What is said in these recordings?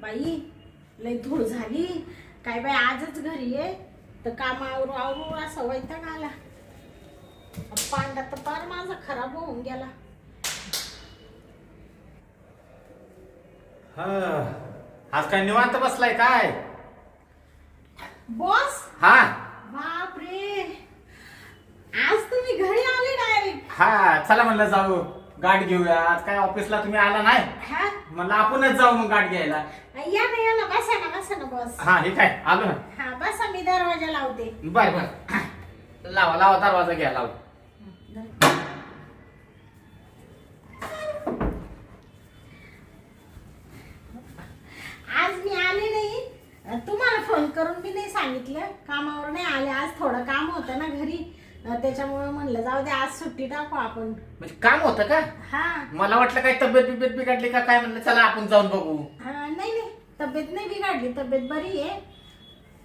बाई लय धूळ झाली काय बाई, आजच घरी आहे तर काम आवरू आवरू असा वैताग आला. पांडा तर पार माझा खराब होऊन गेला. आज काय निवांत बसलाय काय बॉस? हा बापरे, आज तुम्ही घरी आले डायरेक्ट. हा चला म्हणलं जाऊ गाठ घेऊया. आज काय ऑफिसला तुम्ही आला नाही हा म्हणलं आपणच जाऊ मग गाठ घ्यायला. या ना बसा ना बॉस. हा हे काय आलो ना. हा बसा, मी दरवाजा लावते. बर लावा लावा दरवाजा घ्या लावा. आज मी आले नाही, तुम्हाला फोन करून मी नाही सांगितलं, कामावर नाही आले. आज थोडं काम होतं ना घरी, त्याच्यामुळे म्हणलं जाऊ दे आज सुट्टी टाकू आपण. म्हणजे काम होतं का? हा मला वाटलं काय तब्येत बिघडली का काय, म्हणलं चला आपण जाऊन बघू. नाही तब्येत नाही बिघडली, तब्येत बरी आहे.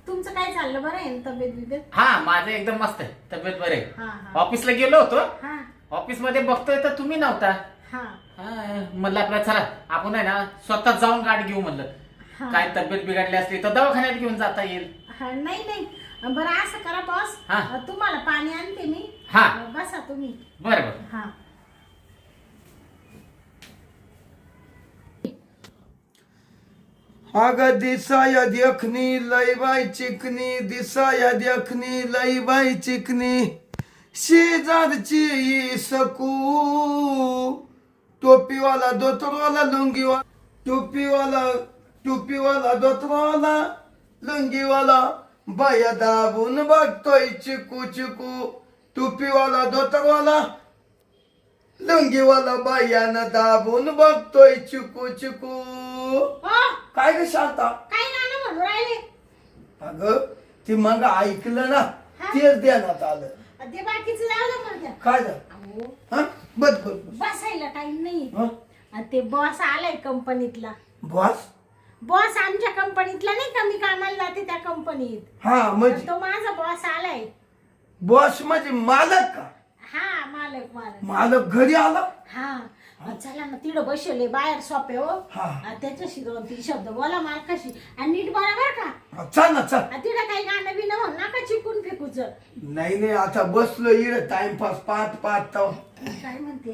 तुमचं काय चाललं, बरं आहे ना तब्येत बिब्येत? हा माझं एकदम मस्त आहे, तब्येत बरे. हा ऑफिसला गेलो होतो, हा ऑफिस मध्ये बघतोय तर तुम्ही नव्हता. हा म्हणलं आपल्या चला आपण आहे ना स्वतः जाऊन गाठ घेऊ म्हणलं. हा. काय तब्येत बिघडली असली तर दवाखान्यात घेऊन जाता येईल. हा नाही बरं असं करा बॉस, हा. तुम्हाला पाणी आणते मी. हा. बसा तुम्ही. बरं हा अग दिसाया देखनी लई बाई चिकनी, दिसाया देखनी लई बाई चिकनी, शेजारची सकू, टोपीवाला धोतरवाला लुंगीवाला, टोपीवाला धोतरवाला लुंगीवाला, बाया दाबून बघतोय चिकू चिकू, टोपीवाला धोतरवाला लुंगीवाला बायानं दाबून बघतोय चिकू चिकू. काय ग शांता? काय गाणं म्हणून राहिले? अगं ते मग ऐकलं ना, तेच ध्यानात आलं. ते बाकीचं लावलं मला. काय झालं? अहो, हा बस बस बसायला टाइम नाही. बस ते बॉस आलाय कंपनीतला. बॉस? बॉस आमच्या कंपनीतला नाही का, मी कामाला जाते त्या कंपनीत. हा म्हणजे तो माझा बॉस आलाय. बॉस म्हणजे मालक का? हा मालक. मालक घरी आला? हा चला ना, तिकडं बसले बाहेर सोपे हो. हा. त्याच्याशी 2-3 शब्द बोला मालकाशी आणि नीट बोला बर का. हा, चल ना चल. तिकडं काही गाणं बिणं म्हणून नका चिकून फेकूच. नाही आता बसलो इकडे टाइमपास पाहत काय म्हणते?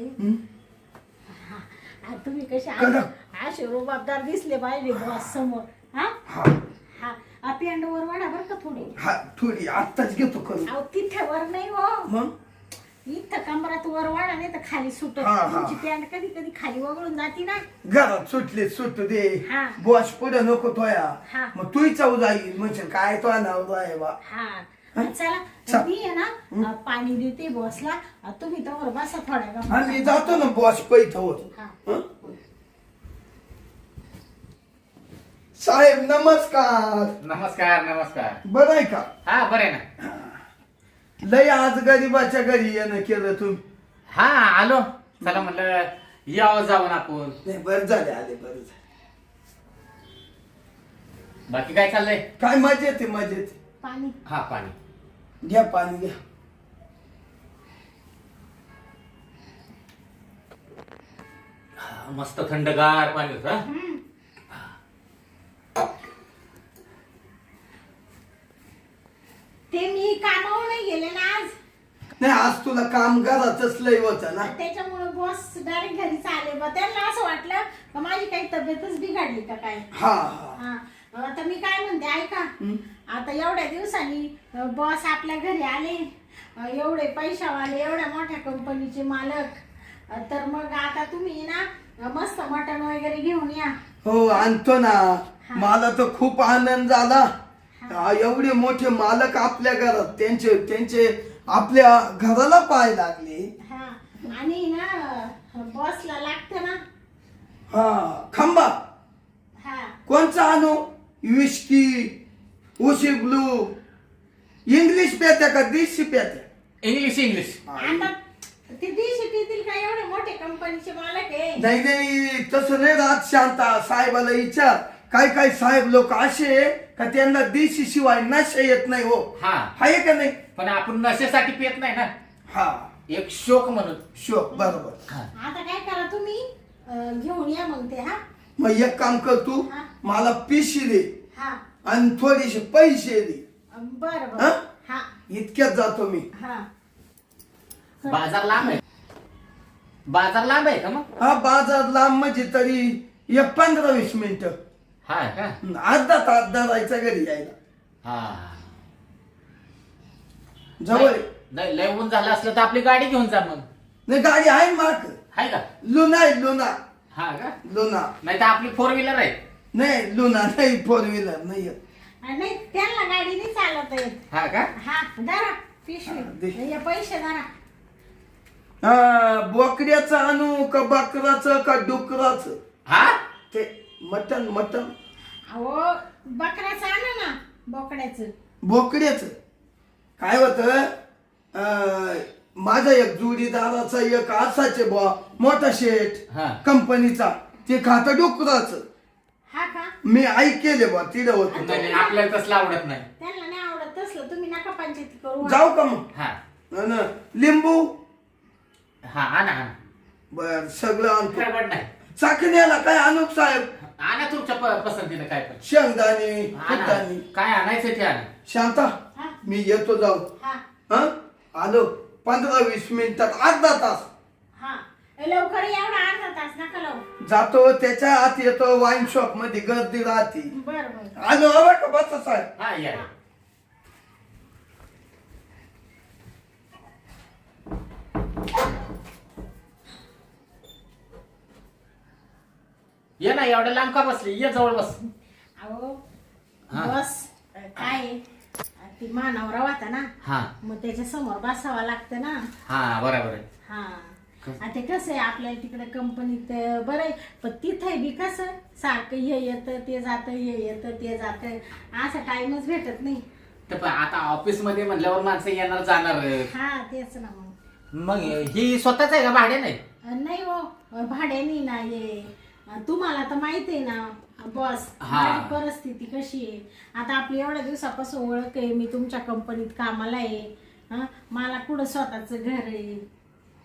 तुम्ही कसे असे रुबाबदार दिसले पाहिजे बॉस समोर. हा हा हा पेंडवर वाढा बर का थोडी. हा थोडी आत्ताच घेतो करून. अहो तिथे वर नाही हो, मग इथं कमरात वर वाढा, नाही तर खाली सुट. हा, हा. तुमची पॅन्ट कधी खाली वगळून जाती ना. घरात सुटू दे. हा. बॉस पुढे नको तोया. हा. मग तूही जाऊ जाईल म्हणजे काय तो नाव आहे बा. हा चल. चला मी आहे ना पाणी देते बॉसला, तुम्ही तर बसा थोड्या हा मी जातो ना बॉस पैठ होत. हा. साहेब नमस्कार. नमस्कार. बरं आहे का? हा बरे ना. लय आज गरीबाच्या घरी येणं केलं तुम्ही. हा आलो, चला म्हणलं यावं जाऊन आपण. नाही बरं झाले आले, बरं झाले. बाकी काय चाललंय? काय मजेत आहे मजेत. पाणी. हा पाणी घ्या पाणी घ्या. मस्त थंडगार पाणी होतं. ते मी कामावर नाही गेले ना आज, नाही आज तुला काम घरातच लय होतं ना. त्याच्यामुळे बॉस डायरेक्ट घरीच आले. मग त्यांना असं वाटलं का माझी काही तब्येतच बिघडली का काय. हा हा हा आता मी काय म्हणते ऐका, आता एवढ्या दिवसांनी बॉस आपल्या घरी आले, एवढे पैशावाले, एवढ्या मोठ्या कंपनीचे मालक, तर मग आता तुम्ही ना मस्त मटण वगैरे घेऊन या. हो आणतो ना. मला तर खूप आनंद झाला. एवढे मोठे मालक आपल्या घरात, त्यांचे आपल्या घराला पाय लागले. हा आणि ना बॉसला लागतं ना. हा खंबा हा कोणचा आणू? विस्की, उशी ब्लू, इंग्लिश प्यात्या का देशी प्यात्या? इंग्लिश. आता ते देशी पितील का, एवढे मोठे कंपनीचे मालक आहे. नाही तसं नाही राहत शांता. साहेबाला विचार. काय साहेब लोक असे का त्यांना देशी शिवाय नशा येत नाही. हो हा आहे का नाही? पण आपण नशेसाठी पित नाही ना, हा एक शोक म्हणून. शोक बरोबर. आता काय करा तुम्ही घेऊन या मग ते. हा मग एक काम कर तू, हा. मला पिशी दे हा आणि थोडेसे पैसे दे. बर बर. हा? हा इतक्यात जातो मी. हा बाजार लांब आहे, बाजार लांब आहे का मग? हा बाजार लांब म्हणजे तरी एक 15-20 मिनिटं, हा का? अर्धा तास धरायचा घरी यायला. हा जवळ आहे. नाही लय ऊन झालं असलं तर आपली गाडी घेऊन जा मग. नाही गाडी आहे माग, आहे का? लुना आहे लुना. हा का? लुना नाही तर आपली 4 व्हीलर आहे. नाही, लुना नाही, 4 व्हीलर नाही. नाही त्यांना गाडी नाही चालवता येत. हा का? हा धरा हा, दे. पिशवी, हे पैसे धरा. बोकड्याचं आणू का बकराचं का डुकराचं? हा ते मटन मटन अहो बकऱ्याचं आणा ना, बोकड्याचं. बोकड्याचं काय होत, माझा एक जोडीदाराचा एक असाचे बा मोठा शेठ हा. कंपनीचा, ते खात डुकराचं. हा का? मी ऐकेले बा तिला होत. नाही आपल्याला तसलं आवडत नाही. त्यांना नाही आवडत तसलं, तुम्ही नका पंचायती करू. जाऊ का मग? हा न लिंबू हा आणा आणा. बर सगळं आणतो. गडबड नाही. चाकण्याला काय आणू साहेब? आणा तुमच्या पसंतीनं काय पण. शेंगदाणे आणा. फुटाणे. काय आणायचं ते आणा. शांता हा मी येतो जाऊ. हा हा आलो 15-20 मिनिटात, अर्धा तास हा लवकर एवढा अर्धा तास नका लावू. जातो. त्याच्या आत येतो, वाईन शॉप मध्ये गर्दी राहते. बर बर. आलो हवा का बस साहेब? हा या. ये ना, एवढ्या लांब का बसली? ये जवळ बस. अहो हा. बस काय आहे, ती मानावरा होता ना, हा मग त्याच्या समोर बसावं लागतं ना. हा बरोबर आहे. हा आता कसं आहे आपल्याला तिकडे कंपनीत बरं आहे, पण तिथे बी कसं सारखं हे येतं ते जातं, हे येतं ते जातं, असा टाइमच भेटत नाही. तर पण आता ऑफिस मध्ये म्हणल्यावर माणसं येणार जाणार. हा तेच ना. मग ही स्वतःच आहे का भाडे नाही? नाही हो, भाड्यानी ना ये. तुम्हाला तर माहित आहे ना बॉस, हा. माझी परिस्थिती कशी आहे. आता आपली एवढ्या दिवसापासून ओळख आहे, मी तुमच्या कंपनीत कामाला आहे. हा मला कुठं स्वतःचं घर आहे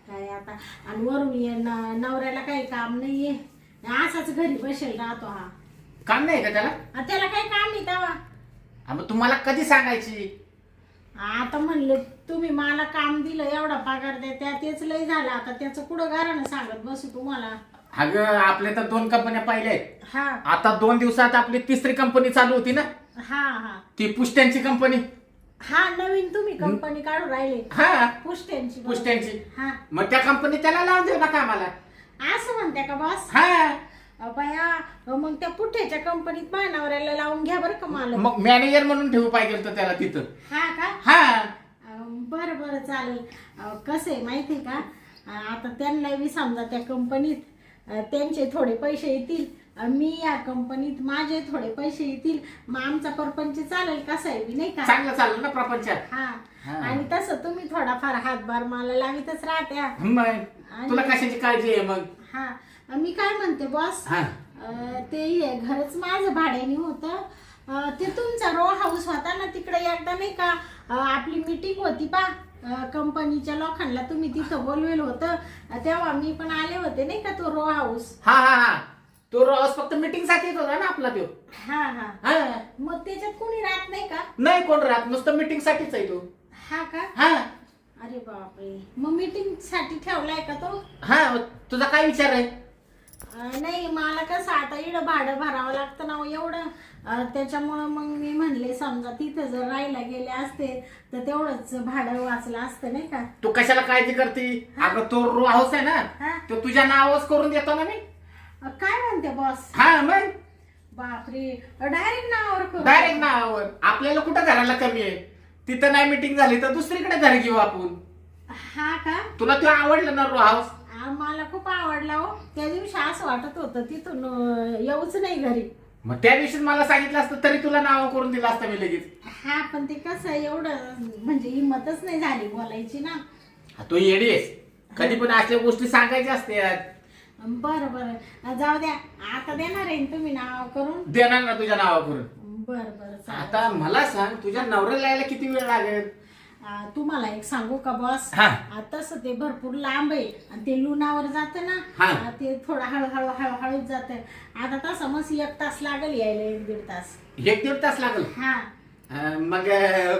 काय आता, आणि वरून ये नवऱ्याला काही काम नाहीये, असाच घरी बसेल राहतो हा. काम नाही का त्याला? त्याला काही काम नाही तेव्हा. हा, मग तुम्हाला कधी सांगायची? आता म्हणले तुम्ही मला काम दिलं, एवढा पगार द्या, तेच लय झालं. आता त्याचं कुठं घरानं सांगत बसू तुम्हाला. अगं आपल्या तर 2 कंपन्या पाहिल्या आहेत. हा आता 2 दिवसात आपली 3री कंपनी चालू होती ना, हा हा ती पुष्ट्यांची कंपनी. हा नवीन तुम्ही कंपनी काढून राहिले, हा पुष्ट्यांची. पुष्ट्यांची. हा मग त्या कंपनी त्याला लावून देऊ ना कामाला. असं म्हणते का बॉस? हा बया मग त्या पुठ्याच्या कंपनीत मानावऱ्याला लावून घ्या बरं का मला. मग मॅनेजर म्हणून ठेवू पाहिजे होतं त्याला तिथं. हा का? हा बरं बरं चालेल. कसं आहे माहिती आहे का, आता त्यांना बी समजा त्या कंपनीत त्यांचे थोडे पैसे येतील, मी या कंपनीत माझे थोडे पैसे येतील, मग आमचा परपंच चालेल. कसं आहे बी नाही का? चांगलं चाललं ना प्रपंचात. हा हा. आणि तसं तुम्ही थोडाफार हातभार मला लावितच राहत्या. मग तुला कशाची काळजी आहे मग? हा मी काय म्हणते बॉस, हा ते हे घरच माझं भाड्याने होतं. ते तुमचा रो हाऊस होता ना तिकडे, एकदा नाही का आपली मीटिंग होती पा कंपनीच्या लोकांना, तुम्ही तिथं बोलवेल होतं, तेव्हा मी पण आले होते नाही का, तो रो हाऊस. हा हा हा तो रोज फक्त मीटिंग साठी येत होता ना आपला तो. हा हा हा मग त्याच्यात कोणी राहत नाही का? नाही कोण राहत, नुसतं मीटिंग साठीच आहे तो. हा का? हा अरे बापरे, मग मीटिंग साठी ठेवलाय का तो? हा तुझा काय विचार आहे? नाही मला कसं आता इकडं भाडं भरावं लागतं ना एवढं, त्याच्यामुळं मग मी म्हणले समजा तिथे जर राहायला गेले असते तर तेवढंच भाडं वाचलं असतं नाही का. तू कशाला काळजी करते? अगं तो रो हाऊस आहे हा. ना, तो तुझ्या नावावरच करून देतो ना मी. काय म्हणते बॉस? हा मग बापरे, डायरेक्ट नावावर करू? डायरेक्ट नावावर. आपल्याला कुठं घराला कमी आहे? तिथं नाही मीटिंग झाली तर दुसरीकडे घर घेऊ आपण. हा का? तुला ते आवडलं ना रो हाऊस? मला खूप आवडला हो. त्या दिवशी असं वाटत होतं तिथून येऊच नाही घरी. मग त्या दिवशी मला सांगितलं असतं तरी तुला नाव करून दिलं असतं मी लगेच. हा पण ते कसं एवढं म्हणजे हिंमतच नाही झाली बोलायची ना. हा, तू येडी आहेस. कधी पण अशा गोष्टी सांगायच्या असतात. बरं बरं जाऊ द्या, आता देणार आहे ना तुम्ही नाव करून? देणार ना तुझ्या नावा करून. बरं बरं चालेल. आता मला सांग, तुझ्या नवऱ्याला यायला किती वेळ लागेल? तुम्हाला एक सांगू का बॉस, हा. तसं ते भरपूर लांब आहे आणि ते लुणावर जातं ना, हा. ते थोडं हळूहळू हळूहळूच जातं. आता तसं मस्त 1 तास लागेल यायला, 1-1.5 तास. 1-1.5 तास लागल. हा मग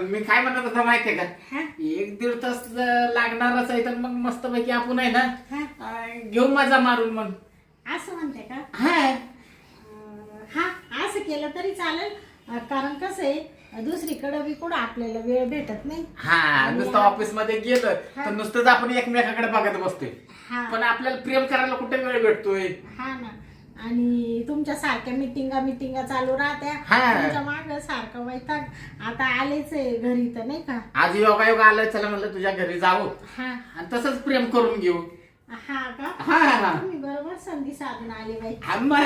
मी काय म्हणत होतो माहितीये का, हा 1-1.5 तास लागणारच आहे तर मग मस्त पैकी आपण आहे ना हा घेऊ मजा मारून मग. असं म्हणते का? हा हा असं केलं तरी चालेल, कारण कसं आहे दुसरीकडे बी कुठं आपल्याला वेळ भेटत नाही. हा नुसतं ऑफिस मध्ये गेलं तर नुसतंच आपण एकमेकाकडे बघत बसतोय, हा पण आपल्याला प्रेम करायला कुठे वेळ भेटतोय. हा ना, आणि तुमच्या सारख्या मिटिंगा चालू राहत्या, हा. तुमच्या माग सारखं वैताग. आता आलेच आहे घरी तर नाही का. आज योगायोग आलं, चला म्हणलं तुझ्या घरी जाऊ हा आणि तसंच प्रेम करून घेऊ. हा का, हा तुम्ही बरोबर संधी साधून आले बाई. हा मग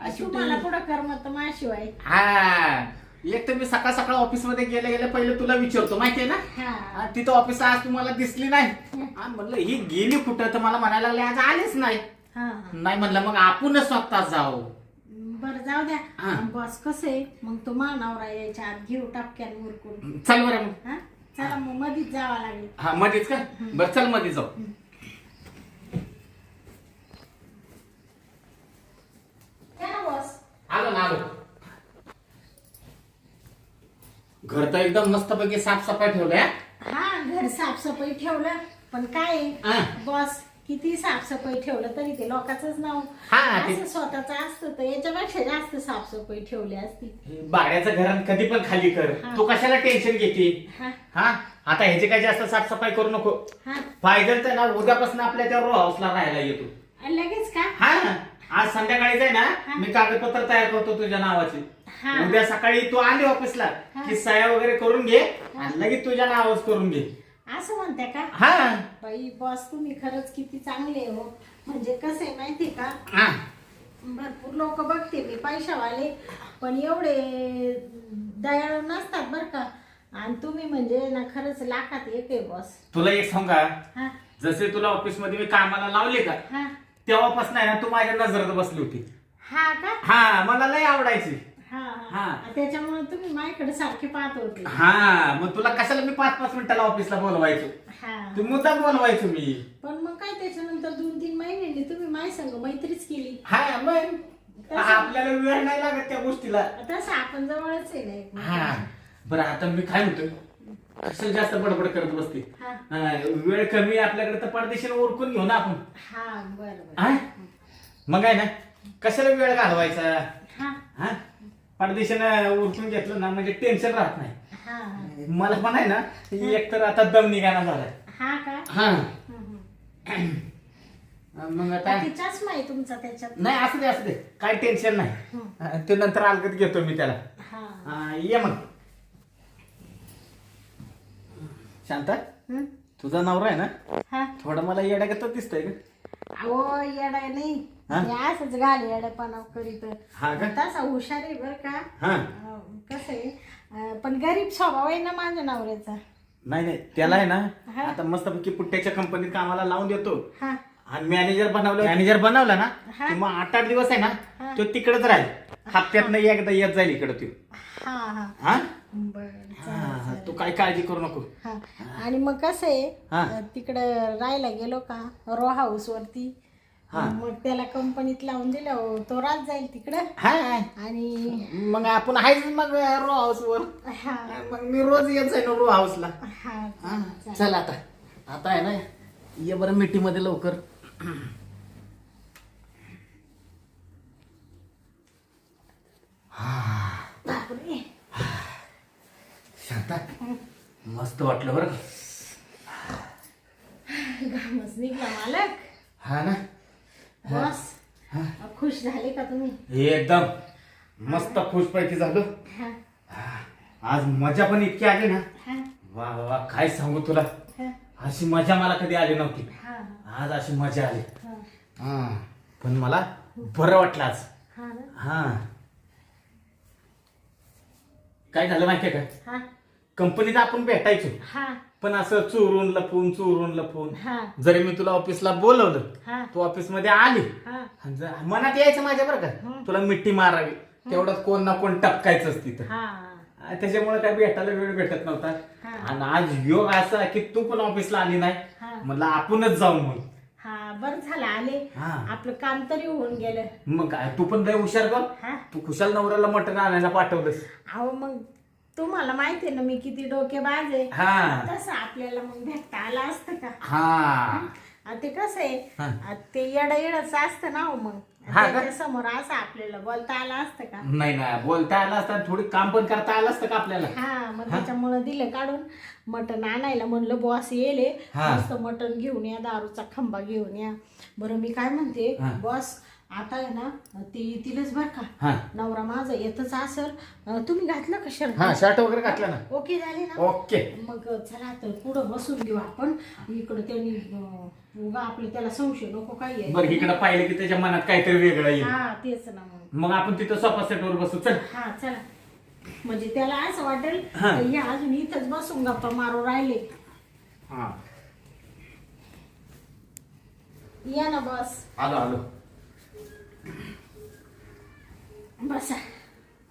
अशी तुम्हाला पुढं करमत माझ्याशिवाय. हा एक तर मी सकाळ सकाळ ऑफिस मध्ये गेले पहिले तुला विचारतो माहितीये ना. हा तिथं ऑफिसला आज तुम्हाला दिसली नाही, म्हणलं ही गेली कुठं, तर मला म्हणायला लागले आज आलीच नाही. हा नाही म्हणलं मग आपणच स्वतः जाऊ. बरं जाऊ द्या. हा. बॉस कसं आहे मग, तो मानावरा यायच्या आत घेऊ टपक्यान उरकून. चल बरं मग. हा चला मग मधीच जावं लागेल. हा मध्येच का, बरं चल मध्ये जाऊ. या बॉस. आलो ना आलो. घर तर एकदम मस्त पैकी साफसफाई ठेवल्या. हा घर साफसफाई ठेवलं, पण काय हा. आहे बॉस, किती साफसफाई ठेवलं तरी ते लोकांचंच नाव. हा, ते- असं स्वतःच असतं तर याच्यापेक्षा जास्त साफसफाई ठेवली असती. भाड्याचं घर कधी पण खाली कर, हा. तू कशाला टेन्शन घेते. हा हा आता ह्याची काही जास्त साफसफाई करू नको. हा पाहिजे तर ना उद्यापासून आपल्या त्या रो हाऊसला राहायला येतो. लगेच का? हा आज संध्याकाळीच आहे ना मी कागदपत्र तयार करतो तुझ्या नावाची. हा. उद्या सकाळी तू आली ऑफिसला की सह्या वगैरे करून घे आणि लगेच तुझ्या नावाच करून घे. असं म्हणते का? हा बाई बॉस तुम्ही खरंच किती चांगले हो. म्हणजे कसं आहे माहितीये का, हा भरपूर लोक बघते मी पैशावाले, पण एवढे दयाळू नसतात बर का. आणि तुम्ही म्हणजे ना खरंच लाखात एक आहे बॉस. तुला एक सांगा, हा जसे तुला ऑफिस मध्ये मी कामाला लावले का हा तेव्हापासून आहे ना तू माझ्या नजरेत बसली होती. हा का? हा मला लय आवडायची. हा हा. हा त्याच्यामुळे तुम्ही माझ्याकडे सारखे पाहत होते. हा मग तुला कशाला मी 5-5 मिनिटाला ऑफिसला बोलवायचो, हा तू मुद्दाम बोलवायचो मी. पण मग काय त्याच्यानंतर 2-3 महिन्यांनी तुम्ही माझ्या संग मैत्रीच केली. हा मग आपल्याला वेळ नाही लागत त्या गोष्टीला. तसं आपण जवळच आहे ना. हा बरं आता मी काय म्हणतोय, कसं जास्त बडबड करत बसते. हा वेळ कमी आहे आपल्याकडे तर परदेशाला ओळखून घेऊ ना आपण. हा बरं हा? मग आहे ना कशाला वेळ घालवायचा. हा हा परदेशानं उरकून घेतलं ना म्हणजे टेन्शन राहत नाही. हा मला पण आहे ना एक तर आता दम निघाना झालाय. हा का? हा हम्म. मग आता किती चष्मा आहे तुमचा त्याच्यात? नाही असू दे काय टेन्शन नाही. ते नंतर अलगत घेतो मी त्याला. हा ये मग शांता, हम्म. तुझा नवरा आहे ना हा थोडा मला येड्यागत दिसतोय का. अहो येडा नाही, हा? मी असंच घाल येड्यापणा करीत. हा का? तसा हुशार आहे बर का. हा कसं आहे पण गरीब स्वभाव आहे ना माझ्या नवऱ्याचा. नाही त्याला आहे ना हा. आता मस्तपैकी पुट्ट्याच्या कंपनीत कामाला लावून देतो हा आणि मॅनेजर बनवला ना हा. की मग 8-8 दिवस आहे हा. ना तो तिकडेच राहील. हप्त्यात नाही एकदा येत जाईल इकडे तो. हा हा हा बरं हा, चालेल. तू काय काळजी करू नको. हा आणि मग कसं हा. आहे तिकडं राहायला गेलो का रो हाऊस वरती, हा. मग त्याला कंपनीत लावून दिलं तो राहत जाईल तिकडं. हा आणि मग आपण आहेच मग रो हाऊस वर. हा मग मी रोज येत जाईन रो हाऊसला. हा हा, चालेल. चल आता आहे ना ये बरं मीटिंग मध्ये लवकर. बापरे. शांता मस्त वाटलं बरं. घामच निघला मालक. हा ना बॉस खुश झाले का तुम्ही? एकदम मस्त खुशपैकी झालो. हा आज मजा पण इतकी आली ना, हा वा वा काय सांगू तुला, हा अशी मजा मला कधी आली नव्हती. हा आज अशी मजा आली. हा हा पण मला बरं वाटलं आज. हा ना? हा काय झालं माहितीये का, हा कंपनीत आपण भेटायचो हा पण असं चोरून लपून हा जरी मी तुला ऑफिसला बोलवलं हा तू ऑफिस मध्ये आली हा मनात यायचं माझ्या बरं का तुला मिठी मारावी, तेवढं कोण ना कोण टपकायचंच तिथं. हा त्याच्यामुळे काय भेटायला वेळ भेटत नव्हता. हा आणि आज योग असा की तू पण ऑफिसला आली नाही, हा. म्हणलं आपणच जाऊन मग. हा बरं झालं आले, हा. आपलं काम तरी होऊन गेलं. मग काय तू पण लय हुशार कर, हा तू खुशाल नवऱ्याला मटण आणायला पाठवलंस. अहो मग तुम्हाला माहिती आहे ना मी किती डोकेबाज आहे. हा तसं आपल्याला मग भेटता आलं असतं का? हा ते कसं आहे, हा. ते येडच असतं ना हो. मग हा का? त्याच्या समोर असं आपल्याला बोलता आलं असतं का? नाही नाही बोलता आलं असतं, थोडी काम पण करता आलं असतं का आपल्याला. हा मग त्याच्यामुळे दिलं काढून मटण आणायला. म्हणलं बॉस येले, हा. मस्त मटण घेऊन या, दारूचा खंबा घेऊन या. बरं मी काय म्हणते हा. बॉस, आता आहे ना ते येतीलच बर का, हा नवरा माझा येतच असेल. तुम्ही घातलं का हा शर्ट? शर्ट वगैरे घातला ना. ओके झाले ना? ओके. मग चला तर पुढं बसून घेऊ आपण. इकडं त्यांनी उगा आपलं त्याला संशय नको काही आहे. बरं इकडे पाहिलं की त्याच्या मनात काहीतरी वेगळं येईल. हा तेच ना. मग मग आपण तिथं सोफा सेटवर बसू. चल. हा चला. म्हणजे त्याला असं वाटेल हा. की हे अजून इथंच बसून गप्पा मारू राहिले. हा या ना बॉस, आलो आलो. बसा.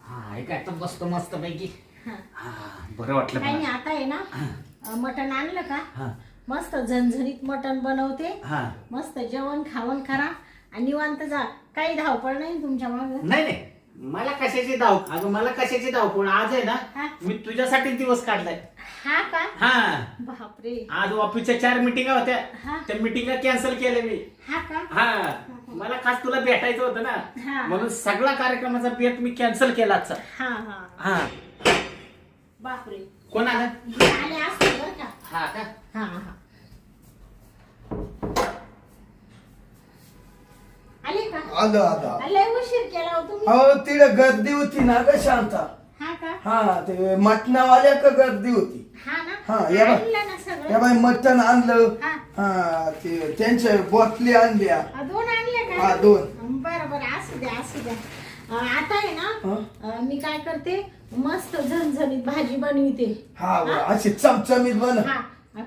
हा काय तर बसतो मस्त पैकी. हा हा बरं वाटलं काही नाही. मला. आता आहे ना मटण आणलं का, हा मस्त झणझणीत मटण बनवते. हा मस्त जेवण खावण करा आणि निवांत जा. काही धावपळ नाही तुमच्या माग. नाही नाही मला कशाची धाव, अगं मला कशाची धावपळ. आज आहे हा. ना मी तुझ्यासाठी दिवस काढलाय. हा का? हा बापरे. आज ऑफिसच्या 4 मिटिंगा होत्या, हा. त्या मिटिंगा कॅन्सल केल्या मी. हा का? हा मला खास तुला भेटायचं होतं हा. ना, म्हणून सगळा कार्यक्रमाचा बेत मी कॅन्सल केला आजचा. हा हा. हा बापरे. कोण आलं? आले असते बर का. हा का? हा हा. आले का? आलं आलं. लय उशीर केला हो तुम्ही. हो तिकडे गर्दी होती ना ग शांता. हा का? हा ते मटणावाल्या का गर्दी होती. हा ना. हा, या बा. आणलं ना सगळं. या बाई मटण आणलं. हा. हा ते त्यांच्या बॉटली आणल्या. दोन आणले का? हा, दोन. बरं बरं असू द्या असू द्या. आता आहे ना मी काय करते, मस्त झणझणीत भाजी बनविते. हा अशी चमचमीत बन. हा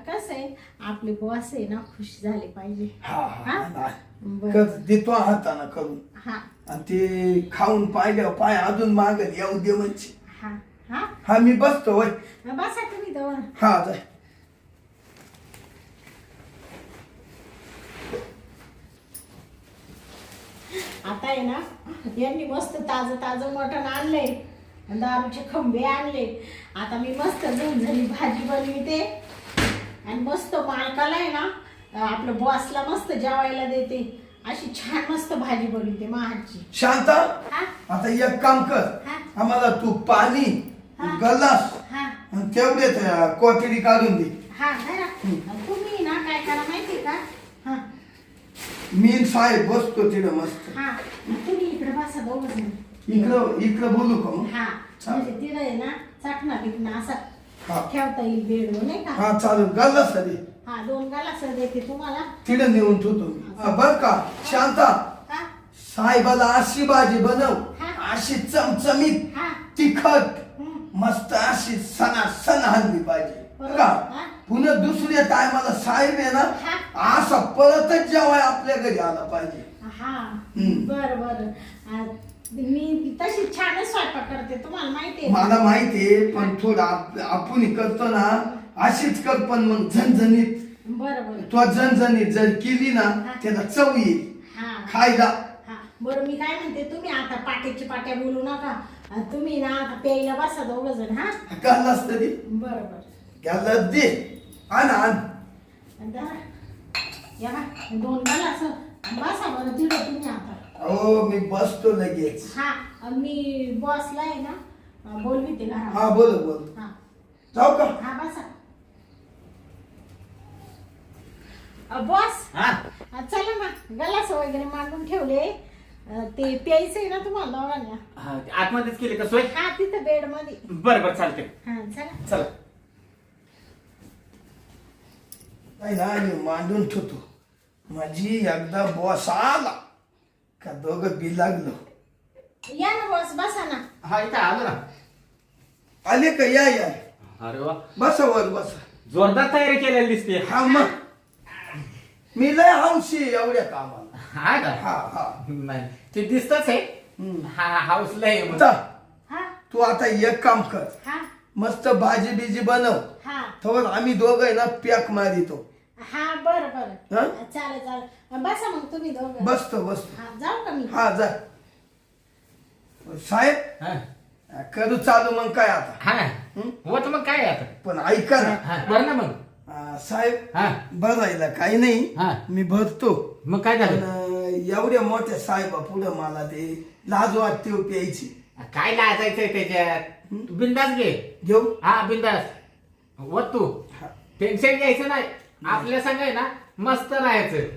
कसं आहे, आपले बॉस आहे ना खुश झाले पाहिजे. हा हा? हा बरं. कर देतो हाताना करून. हा आणि ते खाऊन पाहिल्यावर पाय अजून मागेल येऊ दे म्हणजे. हा हा. हा मी बसतो होय. बसा तुम्ही जवळ. हा जाय. आता आहे ना यांनी मस्त ताजं ताजं मटण आणलंय, दारूचे खंबे आणले. आता मी मस्त झणझणी भाजी बनविते आणि मस्त मालकाला आहे ना आपलं बॉसला मस्त जेवायला देते. अशी छान मस्त भाजी बनवते महाची. शांता हा आता एक काम कर. हा. आम्हाला तू पाणी हा. गलास हा आणि तेवढेच क्वार्टरी काढून दे. हा धरा. तुम्ही ना काय करा माहितीये का, हा मी साहेब बसतो तिथं मस्त. हा तुम्ही इकडे बसा दोघं जण. इकडं बोलू का मग? हा चालेल. म्हणजे तिला आहे ना चाटणा बिटणा असा हा. ठेवता येईल बेडवर नाही का. हा चालेल गलास दे. हा 2 गालास देते तुम्हाला. तिथं नेऊन ठेवतो मी. बर का शांता, हा साहेबाला अशी भाजी बनव, हा. अशी चमचमीत हा तिखट हम्म. मस्त अशी सण हल्ली पाहिजे बरोबर. का. हा. पुन्हा दुसऱ्या टायमाला साहेब आहे ना हा. असा पळतच जेवाय आपल्या घरी आला पाहिजे. हा हम्म. बर बर. मी तशी छानच स्वयंपाक करते तुम्हाला माहिती आहे. मला माहितीये पण थोडं आपण करतो ना अशीच कर, पण मग झणझणीत. बरं बरं. तो झणझणीत जर केली ना हा. त्याला चव येईल हा खायला. हा बरं मी काय म्हणते, तुम्ही आता पाट्याची पाट्या बोलू नका. तुम्ही ना आता प्यायला बसा दोघं जण. हा घाललास तरी बरं बरं. घालला दे. आण आण. या बा 2 गालास बसा बरं तिथं तुम्ही आता. हो मी बसतो लगेच. हा मी बॉसला आहे ना बोलविते घरात. हा बोल बोल. हा जाऊ का? हा बसा. बॉस हा चला ना, गलास वगैरे मांडून ठेवले. ते प्यायचंय ना तुम्हाला दोघांना. हा, आतमध्येच केली का सोय? हा तिथं बेड मध्ये. बरं बरं चालते. हा चला. चला. नाही ना मी मांडून ठेवतो. माझी एकदा बॉस आला का दोघं बी लागलो. या ना बॉस बसा ना. हा इथं आलो ना. आले का? या या अरे वा बसा वर बसा. जोरदार तयारी केलेली दिसते. हा मग मी लय हौशी एवढ्या कामाला. हा का? हा हा. नाही ते दिसतच आहे. हम्म. हा हाऊसला आहे मग. जा, हा तू आता एक काम कर. हा मस्त भाजी बिजी बनव. हा तर आम्ही दोघं आहे ना पॅक मारितो. हा बरं बरं हा? चालेल चालेल बसा मग तुम्ही दोघं. बसतो हा जाऊ का मी. हा जा साहेब. हा करू चालू मग काय आता. हा होत मग काय आता. पण ऐका ना. हा, बरं ना मग. साहेब हा भरायला काही नाही. हा. मी भरतो. मग काय पण झालं. एवढ्या मोठ्या साहेबा पुढे मला ते लाज वाटते हो प्यायची. काय लाजायचंय त्याच्यात. बिंदास घे. घेऊ. हा बिंदास व तू हा. टेन्शन घ्यायचं नाही. आपल्या संग आहे ना मस्त राहायचं.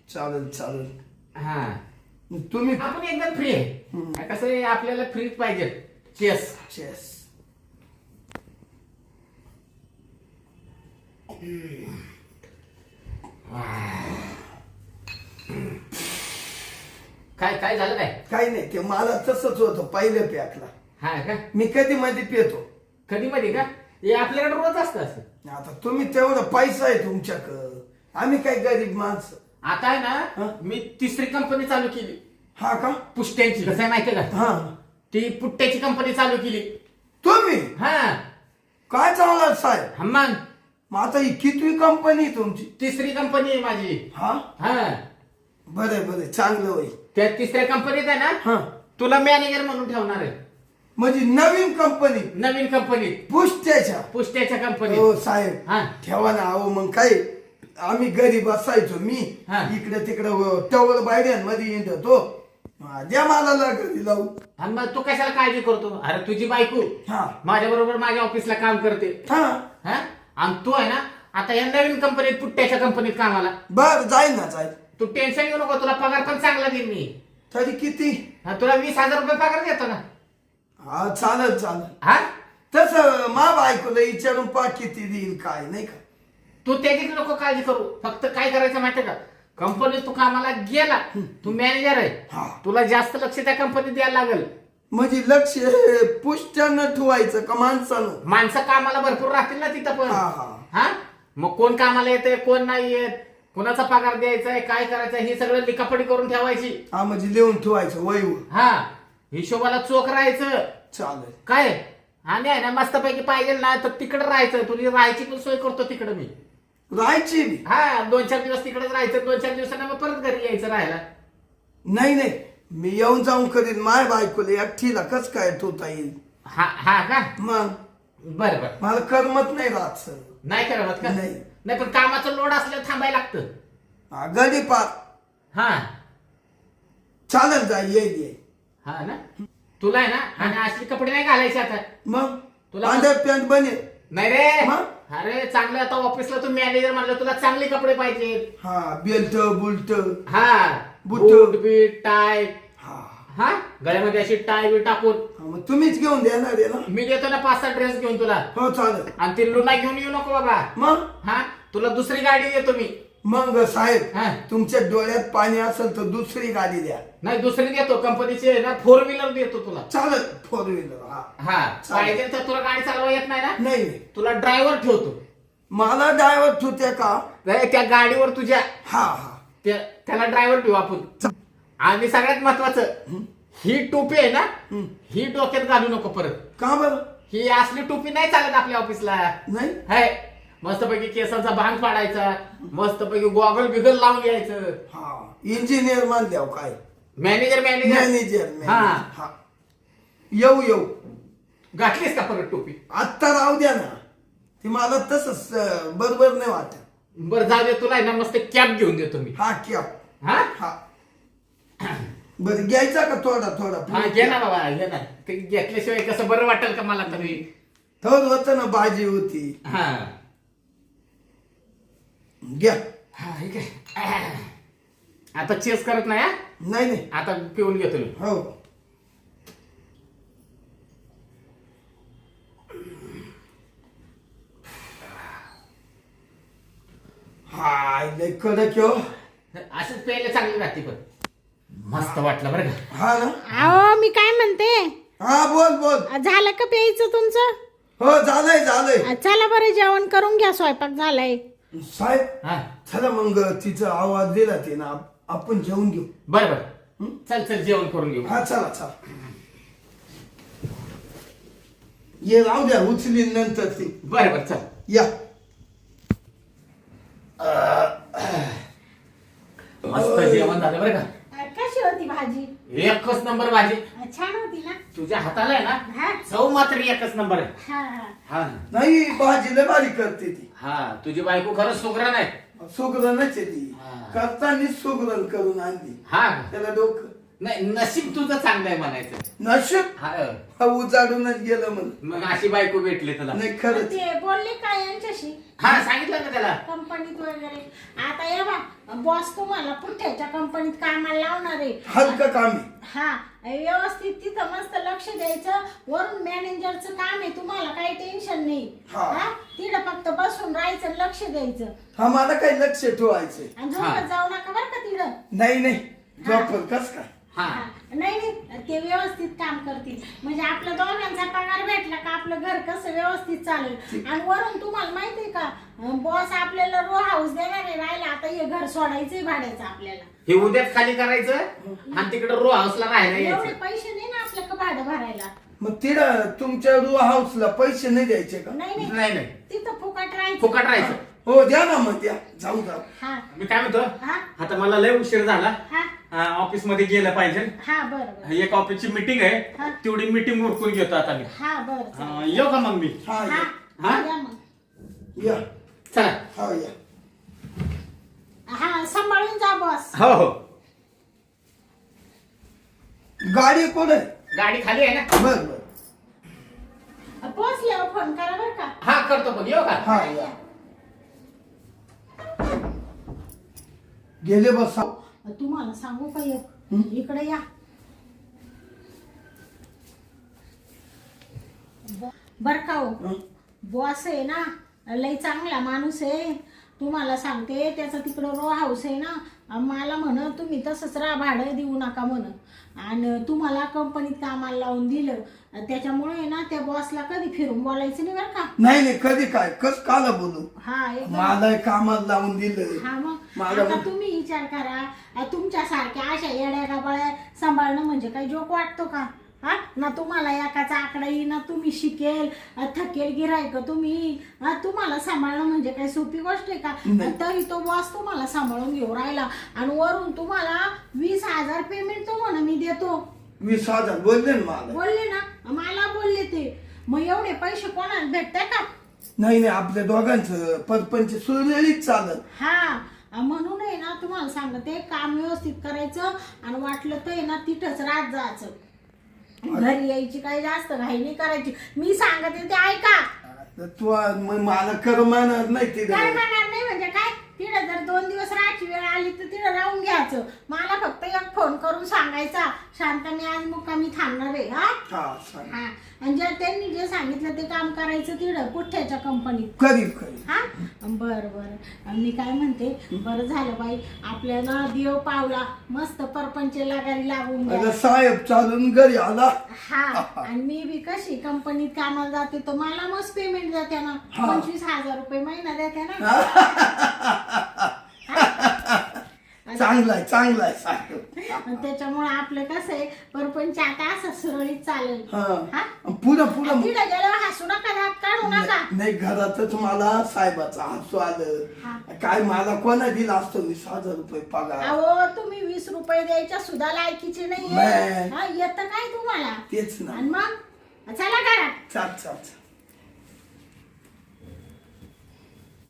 चालेल चालेल. हा तुम्ही आपण एकदम फ्री आहे. कसं आहे आपल्याला फ्रीच पाहिजे. चेस चेस. काय काय झालं काय. काही नाही ते मला तसंच होतं पहिल्या पॅकला. हा का मी कधी मध्ये पितो. कधी मध्ये का हे आपल्याकडे रोज असतं असं. आता तुम्ही तेवढा पैसा आहे तुमच्याकडं. आम्ही काय गरीब माणसं. आता आहे हा? ना मी तिसरी कंपनी चालू केली. हा का. पुष्ट्यांची. कसं आहे माहितीये का हा ती पुट्ट्याची कंपनी चालू केली. तुम्ही हा काय चांगला साहेब. हम्मान मग आता ही कितवी कंपनी तुमची. तिसरी कंपनी आहे माझी. हा हा बरे बरे चांगलं होईल. त्या तिसऱ्या कंपनीत आहे ना हा तुला मॅनेजर म्हणून ठेवणार आहे. म्हणजे नवीन कंपनी नवीन कंपनीत पुष्ट्याच्या. पुष्ट्याच्या कंपनीत. हो साहेब हा ठेवा ना. अहो मग काय आम्ही गरीब असायचो. मी हा. इकडे तिकडे टवर बायड्यांमध्ये येतो. द्या मला घरी लावू. आणि मग तू कशाला काळजी करतो. अरे तुझी बायको हा माझ्या बरोबर माझ्या ऑफिसला काम करते. हा हा आणि तू आहे ना आता या नवीन कंपनीत पुट्ट्याच्या कंपनीत कामाला. बर जाईल ना जाईल. तू टेन्शन घेऊ नको. तुला पगार पण चांगला देईन मी. तरी किती. हा, तुला 20,000 रुपये पगार देतो ना. हा चालेल चालेल. हा तसं मा बायकोला विचारून पा किती देईल काय नाही का. तू त्याची नको काळजी करू. फक्त काय करायचं माहितीये का कंपनीत तू कामाला गेला तू मॅनेजर आहे. हा. तुला जास्त लक्ष त्या कंपनीत द्यायला लागेल. म्हणजे लक्ष पुष्ट्यानं ठेवायचं का माणसानं. माणसं कामाला भरपूर राहतील ना तिथं पण. हा हा हा मग कोण कामाला येते कोण नाही येत कोणाचा पगार द्यायचा आहे काय करायचं हे सगळं लिखापडी करून ठेवायची. हा म्हणजे लिहून ठेवायचं वहीवर. हा हिशोबाला चोख राहायचं. चालेल. काय आणि आहे ना मस्तपैकी पाहिजे ना तर तिकडे राहायचं. तुझी राहायची पण सोय करतो तिकडे मी. राहायची बी. हा 2-4 दिवस तिकडेच राहायचं. 2-4 दिवसांना मग परत घरी यायचं राहायला. नाही नाही मी येऊन जाऊन करीन. माय बायकोला एकटीला कस काय ठेवता येईल. हा हा का मग बरं बरं. मला करमत नाही राहत सर. नाही करत का नाही. नाही पण कामाचं लोड असल्यावर थांबायला लागतं. गडी पार. हा चालेल जा येईल येईल. हा ना तुला आहे ना आणि असले कपडे नाही घालायचे आता. मग तुला अंडर पॅन्ट बनेल. नाही रे. मग? अरे चांगलं आता ऑफिसला तू मॅनेजर म्हणलं तुला चांगले कपडे पाहिजे. हा बेल्ट बुलट. हा बूट. बूट बीट टाय. हा हा गळ्यामध्ये अशी टाय बी टाकून मग तुम्हीच घेऊन देणार आहे ना. मी देतो ना 5-6 ड्रेस घेऊन तुला. हो चालेल. आणि ती लुना घेऊन येऊ नको बाबा. मग हा तुला दुसरी गाडी देतो मी. मग साहेब हा तुमच्या डोळ्यात पाणी असेल तर दुसरी गाडी द्या. नाही दुसरी देतो कंपनीची आहे ना 4 व्हीलर देतो तुला. चालेल 4 व्हीलर. हा हा चालेल. पाहिजे तर तुला गाडी चालवा येत नाही ना. नाही नाही. तुला ड्रायव्हर ठेवतो. मला ड्रायव्हर ठेवते का. नाही, त्या गाडीवर तुझ्या हा हा त्याला ड्रायव्हर ठेवू आपण. आणि सगळ्यात महत्वाचं ही टोपी आहे ना ही डोक्यात घालू नको परत. का बरं. ही असली टोपी नाही चालत आपल्या ऑफिसला. नाही. हाय मस्तपैकी केसांचा भांग पाडायचा. मस्तपैकी गॉगल बिगल लावून यायचं. हा इंजिनियर मानल्यावर काय. Manager manager manager. हा. हा येऊ येऊ. घातलीस का परत टोपी. आत्ता राहू द्या ना. ते मला तसंच बरोबर नाही वाटत. बरं जाऊ दे तुला आहे ना मस्त कॅप घेऊन देतो मी. हा क्या. हा हा बरं घ्यायचा का थोडा थोडा. हा घे ना बाबा घे ना. ते घेतल्याशिवाय कसं बरं वाटेल का मला तरी. थोडं होतं ना भाजी होती. हा घ्या. हा ठीक आहे. आता चेस करत नाही. हा नाही नाही. आता पिऊन घेतो मी. हो हाय लय कडक हो. असंच प्यायला चांगली राहते पण मस्त वाटलं बरं का. हा ना. अहो मी काय म्हणते हा बोल बोल. झालं का प्यायचं तुमचं. हो झालंय झालंय. चला बरं जेवण करून घ्या. स्वयंपाक झालाय. साहेब हा चला मग तिचा आवाज दिला ते ना आपण जेवून घेऊ. बरं बरं चल चल जेवण करून घेऊ. हा चला चला. ये राहू द्या उचली नंतर ती बरं बरं चल या मस्त जेवण झालं बरं का. कशी होती भाजी? एकच नंबर भाजी. छान होती ना? तुझ्या हाताला आहे हा. ना चव मात्र एकच नंबर आहे. हा हा. हा नाही भाजीला बारी करते ती हा तुझी बायको खरंच सुगरण आहे. सुगरणच आहे ती हा. करताना सुगरण करून आणली हा त्याला डोकं नाही नशीब तुझं चांगलं आहे म्हणायचं. नशीब हा उजाडूनच गेलं म्हणून मग अशी बायको भेटली तुला. नाही खरंच ते बोलले का यांच्याशी हा सांगितलं ना त्याला. कंपनीत वगैरे? आता ये बा बॉस तुम्हाला पुठ्याच्या कंपनीत कामाला लावणार आहे. हलकं काम आहे हा व्यवस्थित तिथं मस्त लक्ष द्यायचं. वरून मॅनेजरचं काम आहे, तुम्हाला काही टेन्शन नाही. हा. हा तिथं फक्त बसून राहायचं, लक्ष द्यायचं हा मला काही लक्ष ठेवायचंय आणि झोपत जाऊ नका बरं का तिथं. नाही नाही झोपल कस काय हा नाही नाही ते व्यवस्थित काम करतील म्हणजे आपल्या दोघांचा पगार भेटला का आपलं घर कसं व्यवस्थित चालेल. आणि वरून तुम्हाला माहितीये का बॉस आपल्याला रो हाऊस देणार आहे राहायला. आता हे घर सोडायचंय भाड्याचं आपल्याला. हे उद्याच खाली करायचं आणि तिकडे रो हाऊसला राहायला एवढे यायचं. पैसे नाही ना आपल्याला भाडं भरायला. मग तिला तुमच्या रो हाऊसला पैसे नाही द्यायचे का नाही नाही नाही नाही तिथं फुकट राहायचं. फुकट राहायचं. हो द्या ना मग द्या जाऊ जाऊ हा मी काय म्हणतो हा आता मला लय उशीर झाला. हा ऑफिस मध्ये गेलं पाहिजे. हा बरं बरं. एक ऑफिसची मीटिंग हा. आहे तेवढी मीटिंग उरकून घेतो आता मी. हा बरं चालेल. येऊ का मग मी. हा हा या हा? या मग. या चला. हा या हा सांभाळून जा बॉस. हो हो गाडी कोण गाडी खाली आहे ना. बर बर पोहोचल्यावर फोन करा बरं का. हा करतो पण येऊ का. हा या गेले बसा तुम्हाला सांगू का एक इकडे या. बर का हो बॉस आहे ना लई चांगला माणूस आहे. तुम्हाला सांगते त्याचं तिकडं रो हाऊस आहे ना. मला म्हण तुम्ही तसंच राहा भाडं देऊ नका म्हण. आणि तुम्हाला कंपनीत कामाला लावून दिलं त्याच्यामुळे ना त्या बॉसला कधी फिरून बोलायचं नाही बरं का. नाही नाही कधी काय कस काला बोलू हा एकदम. मला कामात लावून दिलं हा मग माझ्या आता मग- तुम्ही विचार करा तुमच्यासारख्या अशा येड्या गाबाळ्या सांभाळणं म्हणजे काही जोक वाटतो का. हा ना तुम्हाला एकाचा आकडा येईल ना तुम्ही शिकेल थकेल गिरायक तुम्ही तुम्हाला सांभाळणं म्हणजे काही सोपी गोष्ट आहे का. तरी तो बॉस तुम्हाला सांभाळून घेऊ राहिला आणि वरून तुम्हाला 20,000 पेमेंट तो म्हणा मी देतो. 20,000 बोलले ना मला बोलले ना मला बोलले ते. मग एवढे पैसे कोणाला भेटते का. नाही नाही आपल्या दोघांचं परपंच सुरळीत चालत. हा म्हणून आहे ना तुम्हाला सांगते काम व्यवस्थित करायचं आणि वाटलं तर आहे ना तिथंच रात जायचं. घरी यायची काही जास्त घाई नाही करायची. मी सांगते ते ऐका. तू मला करमाणार नाही काय तिथे म्हणणार नाही म्हणजे काय. तिथं जर 2 दिवस राहायची वेळ आली तर तिथं राहून घ्यायचं. मला फक्त एक फोन करून सांगायचा शांताने आज मुक्कामी थांबणार आहे. हा हा सांग हा आणि जर त्यांनी जे सांगितलं ते काम करायचं तिथं पुठ्याच्या कंपनीत. करील करील हा बरं बरं मी काय म्हणते बरं झालं बाई आपल्याला देव पावला मस्त परपंच लगारी लागून अगं गेला. साहेब चालून घरी आला हा आणि मी बी कशी कंपनीत कामाला जाते तर मला मस्त पेमेंट जाते ना. हा. 25,000 रुपये महिना देते ना. चांगलाय चांगलाय साहेब आणि त्याच्यामुळे आपलं कसं आहे परपंच आता असं सुरळीत चालेल. हा हा पुढं पुढं तिथं गेल्यावर हसू नका दात काढू नका. नाही घरातच मला साहेबाचा हसू हा. आलं काय मला कोणा दिला असतो 20,000 रुपये पगार अहो तुम्ही 20 रुपये द्यायच्या सुद्धा लायकीचे नाहीये. नाही. हा येतं काय तुम्हाला. तेच ना आणि मग चला घरात. चाल चाल चाल.